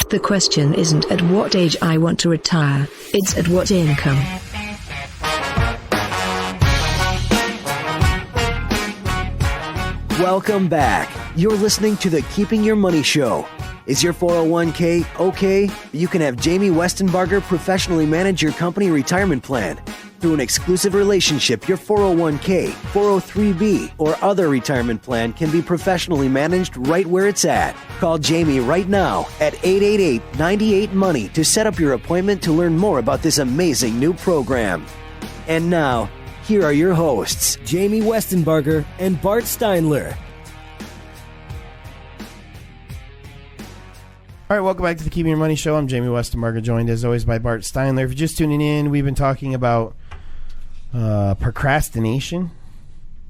The question isn't at what age I want to retire, it's at what income. Welcome back. You're listening to the Keeping Your Money Show. Is your 401k okay? You can have Jamie Westenbarger professionally manage your company retirement plan. Through an exclusive relationship, your 401k, 403b, or other retirement plan can be professionally managed right where it's at. Call Jamie right now at 888-98-MONEY to set up your appointment to learn more about this amazing new program. And now, here are your hosts, Jamie Westenbarger and Bart Steinler. All right, welcome back to the Keeping Your Money Show. I'm Jamie Westenbarger, joined as always by Bart Steinler. If you're just tuning in, we've been talking about procrastination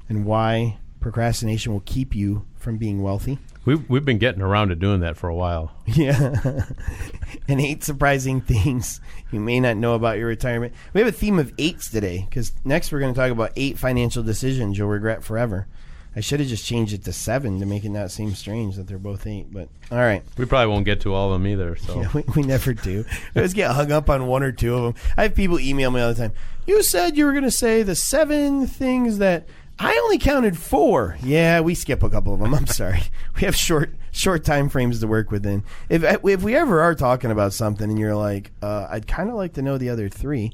and why procrastination will keep you from being wealthy. We've been getting around to doing that for a while. Yeah. And 8 surprising things you may not know about your retirement. We have a theme of 8s today because next we're going to talk about 8 financial decisions you'll regret forever. I should have just changed it to 7 to make it not seem strange that they're both 8. But all right. We probably won't get to all of them either. So yeah, we never do. We always get hung up on 1 or 2 of them. I have people email me all the time. You said you were going to say the 7 things that I only counted 4. Yeah, we skip a couple of them. I'm sorry. We have short time frames to work within. If we ever are talking about something and you're like, I'd kind of like to know the other 3,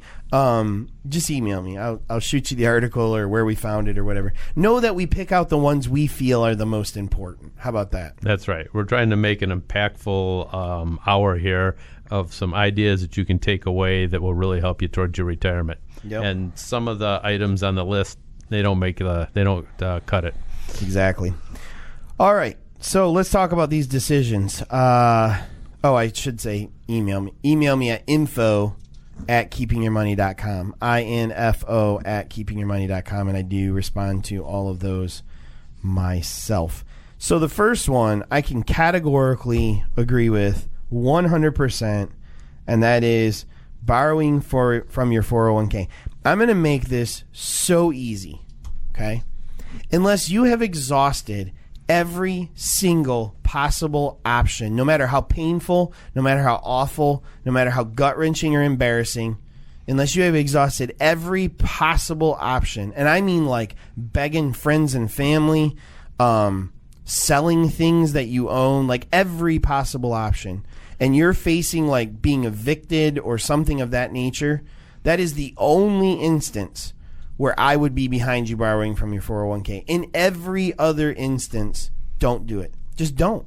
just email me. I'll shoot you the article or where we found it or whatever. Know that we pick out the ones we feel are the most important. How about that? That's right. We're trying to make an impactful hour here of some ideas that you can take away that will really help you towards your retirement. Yep. And some of the items on the list, they don't cut it. Exactly. All right. So let's talk about these decisions. I should say email me. Email me at info@keepingyourmoney.com. info@keepingyourmoney.com. And I do respond to all of those myself. So the first one I can categorically agree with 100%, and that is borrowing from your 401k. I'm going to make this so easy, okay? Unless you have exhausted every single possible option, no matter how painful, no matter how awful, no matter how gut-wrenching or embarrassing, unless you have exhausted every possible option, and I mean like begging friends and family, selling things that you own, like every possible option, and you're facing like being evicted or something of that nature, that is the only instance where I would be behind you borrowing from your 401k. In every other instance, don't do it. Just don't.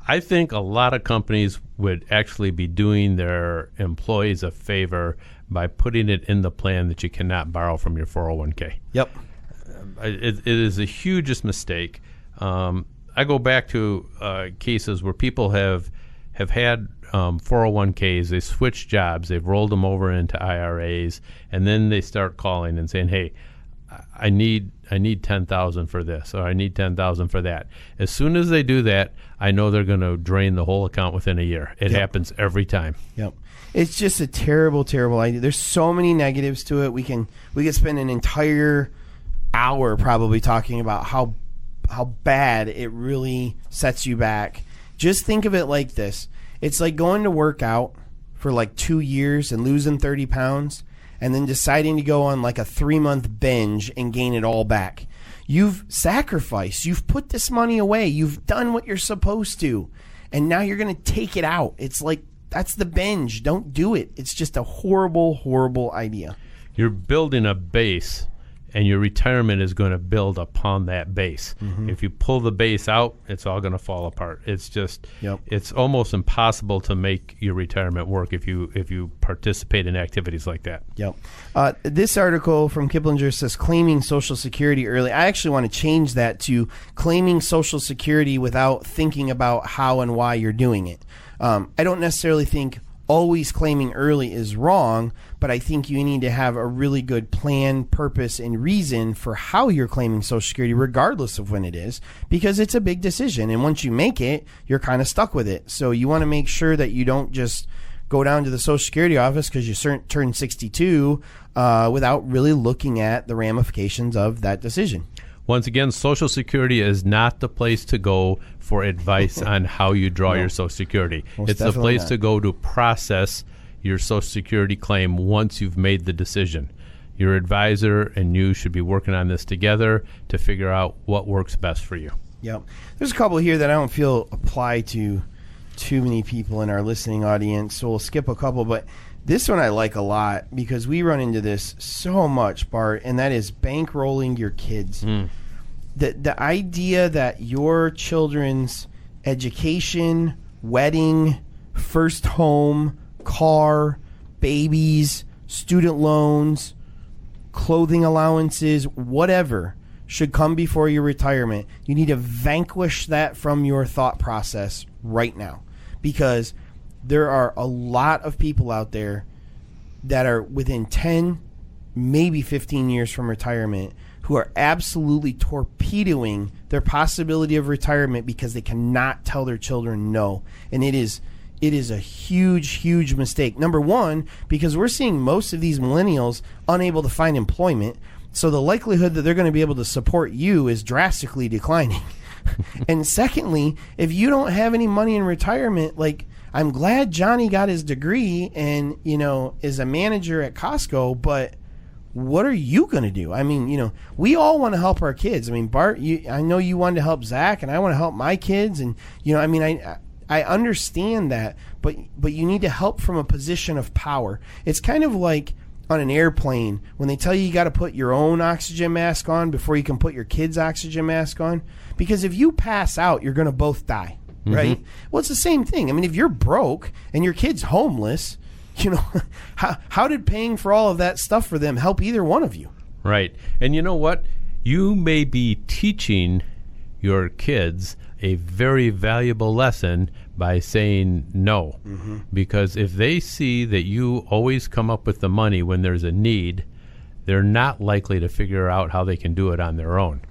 I think a lot of companies would actually be doing their employees a favor by putting it in the plan that you cannot borrow from your 401k. Yep. It is the hugest mistake. I go back to cases where people have had 401ks, they switch jobs, they've rolled them over into IRAs, and then they start calling and saying, hey, I need $10,000 for this, or I need $10,000 for that. As soon as they do that, I know they're going to drain the whole account within a year. It happens every time. Yep. It's just a terrible, terrible idea. There's so many negatives to it. We could spend an entire hour probably talking about how bad it really sets you back. Just think of it like this. It's like going to work out for like 2 years and losing 30 pounds and then deciding to go on like a 3-month binge and gain it all back. You've sacrificed. You've put this money away. You've done what you're supposed to. And now you're going to take it out. It's like, that's the binge. Don't do it. It's just a horrible, horrible idea. You're building a base, and your retirement is going to build upon that base. Mm-hmm. If you pull the base out, it's all going to fall apart. It's just, It's almost impossible to make your retirement work if you participate in activities like that. Yep. This article from Kiplinger says claiming Social Security early. I actually want to change that to claiming Social Security without thinking about how and why you're doing it. I don't necessarily think always claiming early is wrong, but I think you need to have a really good plan, purpose, and reason for how you're claiming Social Security, regardless of when it is, because it's a big decision. And once you make it, you're kind of stuck with it. So you want to make sure that you don't just go down to the Social Security office because you turn 62 without really looking at the ramifications of that decision. Once again, Social Security is not the place to go for advice on how you draw your Social Security. Most It's the definitely place not. to go to process your Social Security claim once you've made the decision. Your advisor and you should be working on this together to figure out what works best for you. Yep. There's a couple here that I don't feel apply to too many people in our listening audience, so we'll skip a couple. But this one I like a lot because we run into this so much, Bart, and that is bankrolling your kids. The idea that your children's education, wedding, first home, car, babies, student loans, clothing allowances, whatever, should come before your retirement. You need to vanquish that from your thought process right now, because there are a lot of people out there that are within 10, maybe 15 years from retirement who are absolutely torpedoing their possibility of retirement because they cannot tell their children no. And it is a huge mistake. Number one, because we're seeing most of these millennials unable to find employment, so the likelihood that they're going to be able to support you is drastically declining. And secondly, if you don't have any money in retirement, like, I'm glad Johnny got his degree and, is a manager at Costco, but what are you going to do? I mean, we all want to help our kids. I mean, Bart, I know you wanted to help Zach, and I want to help my kids. And, I understand that, but you need to help from a position of power. It's kind of like on an airplane when they tell you got to put your own oxygen mask on before you can put your kid's oxygen mask on. Because if you pass out, you're going to both die, right? Well, it's the same thing. I mean, if you're broke and your kid's homeless, how did paying for all of that stuff for them help either one of you? Right. And you know what? You may be teaching your kids a very valuable lesson by saying no. Because if they see that you always come up with the money when there's a need, they're not likely to figure out how they can do it on their own.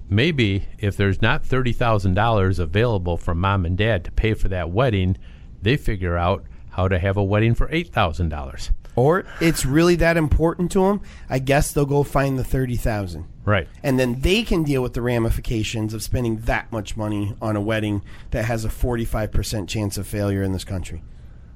Maybe if there's not $30,000 available from mom and dad to pay for that wedding, they figure out how to have a wedding for $8,000. Or it's really that important to them, I guess they'll go find the $30,000. Right. And then they can deal with the ramifications of spending that much money on a wedding that has a 45% chance of failure in this country.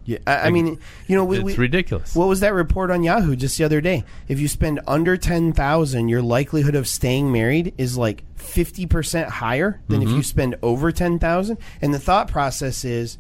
Yeah, I mean, It's ridiculous. What was that report on Yahoo just the other day? If you spend under $10,000, your likelihood of staying married is like 50% higher than if you spend over $10,000. And the thought process is,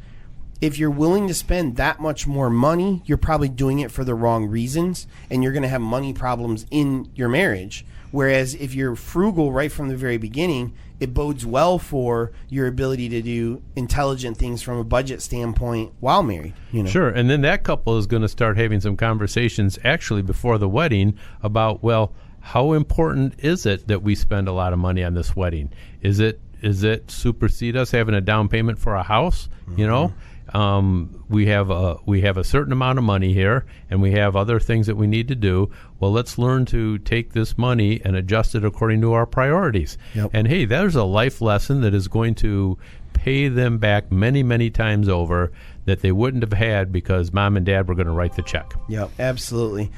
if you're willing to spend that much more money, you're probably doing it for the wrong reasons, and you're going to have money problems in your marriage. Whereas if you're frugal right from the very beginning, it bodes well for your ability to do intelligent things from a budget standpoint while married. Sure. And then that couple is going to start having some conversations actually before the wedding about, well, how important is it that we spend a lot of money on this wedding? Is it supersede us having a down payment for a house? We have a certain amount of money here, and we have other things that we need to do. Well, let's learn to take this money and adjust it according to our priorities. Yep. And hey, there's a life lesson that is going to pay them back many, many times over that they wouldn't have had because mom and dad were going to write the check. Yep, absolutely.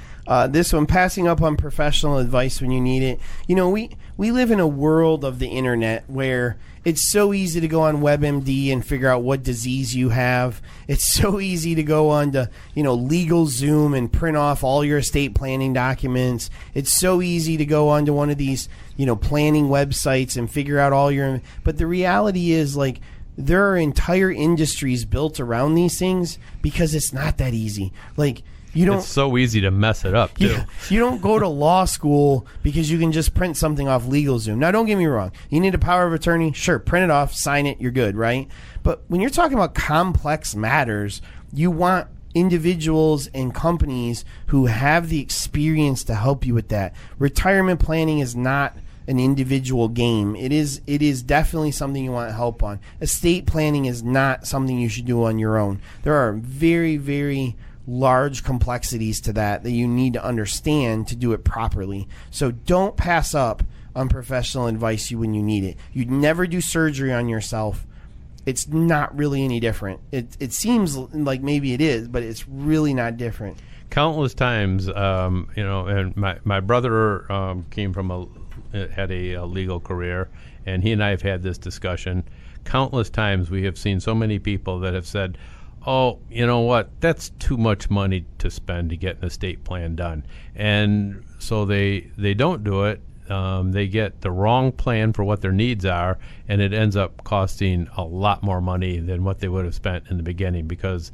This one, passing up on professional advice when you need it. We live in a world of the internet where it's so easy to go on WebMD and figure out what disease you have. It's so easy to go on to, LegalZoom and print off all your estate planning documents. It's so easy to go on to one of these, planning websites and figure out all your... But the reality is, like, there are entire industries built around these things because it's not that easy. Like, It's so easy to mess it up, too. Yeah, you don't go to law school because you can just print something off LegalZoom. Now, don't get me wrong. You need a power of attorney? Sure, print it off, sign it, you're good, right? But when you're talking about complex matters, you want individuals and companies who have the experience to help you with that. Retirement planning is not an individual game. It is definitely something you want help on. Estate planning is not something you should do on your own. There are very, very large complexities to that you need to understand to do it properly. So don't pass up on professional advice when you need it. You'd never do surgery on yourself. It's not really any different. It seems like maybe it is, but it's really not different. Countless times, and my brother came from had a legal career, and he and I have had this discussion countless times. We have seen so many people that have said, oh, you know what, that's too much money to spend to get an estate plan done. And so they don't do it. They get the wrong plan for what their needs are, and it ends up costing a lot more money than what they would have spent in the beginning, because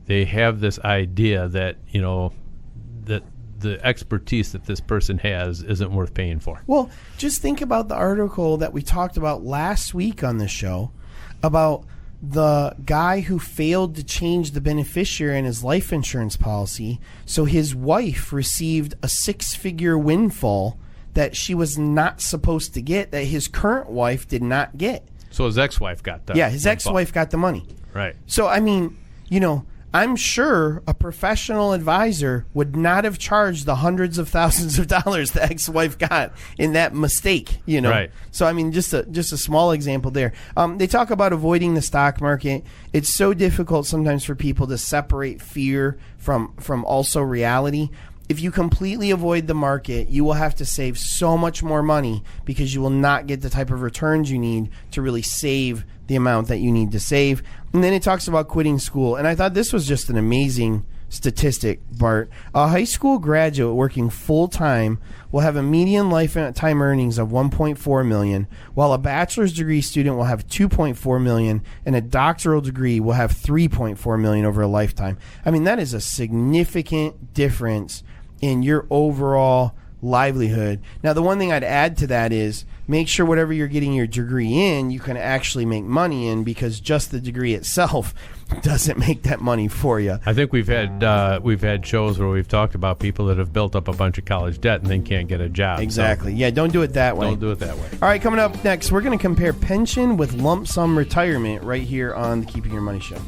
they have this idea that, that the expertise that this person has isn't worth paying for. Well, just think about the article that we talked about last week on the show about the guy who failed to change the beneficiary in his life insurance policy, so his wife received a 6-figure windfall that she was not supposed to get, that his current wife did not get. So his ex-wife got that. Yeah, his ex-wife got the money. Right. So, I mean, I'm sure a professional advisor would not have charged the hundreds of thousands of dollars the ex-wife got in that mistake, Right. So, I mean, just a small example there. They talk about avoiding the stock market. It's so difficult sometimes for people to separate fear from also reality. If you completely avoid the market, you will have to save so much more money because you will not get the type of returns you need to really save the amount that you need to save. And then it talks about quitting school. And I thought this was just an amazing statistic, Bart. A high school graduate working full-time will have a median lifetime earnings of $1.4 million, while a bachelor's degree student will have $2.4 million, and a doctoral degree will have $3.4 million over a lifetime. I mean, that is a significant difference in your overall livelihood. Now, the one thing I'd add to that is make sure whatever you're getting your degree in, you can actually make money in, because just the degree itself doesn't make that money for you. I think we've had shows where we've talked about people that have built up a bunch of college debt and then can't get a job. Exactly. Yeah, don't do it that way. Don't do it that way. All right, coming up next, we're going to compare pension with lump sum retirement right here on the Keeping Your Money Show.